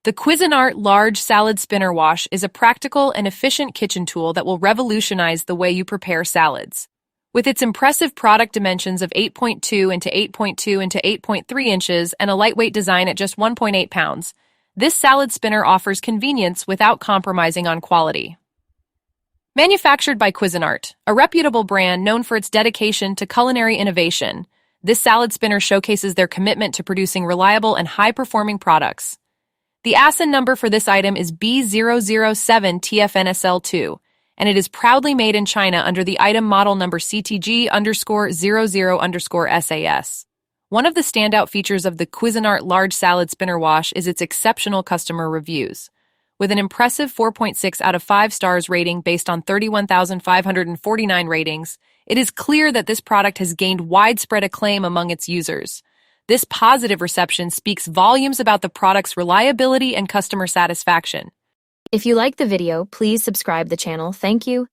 The Cuisinart Large Salad Spinner Wash is a practical and efficient kitchen tool that will revolutionize the way you prepare salads. With its impressive product dimensions of 8.2 into 8.2 into 8.3 inches and a lightweight design at just 1.8 pounds, this salad spinner offers convenience without compromising on quality. Manufactured by Cuisinart, a reputable brand known for its dedication to culinary innovation, this salad spinner showcases their commitment to producing reliable and high-performing products. The ASIN number for this item is B007TFNSL2, and it is proudly made in China under the item model number CTG_00_SAS. One of the standout features of the Cuisinart Large Salad Spinner Wash is its exceptional customer reviews. With an impressive 4.6 out of 5 stars rating based on 31,549 ratings, it is clear that this product has gained widespread acclaim among its users. This positive reception speaks volumes about the product's reliability and customer satisfaction. If you like the video, please subscribe the channel. Thank you.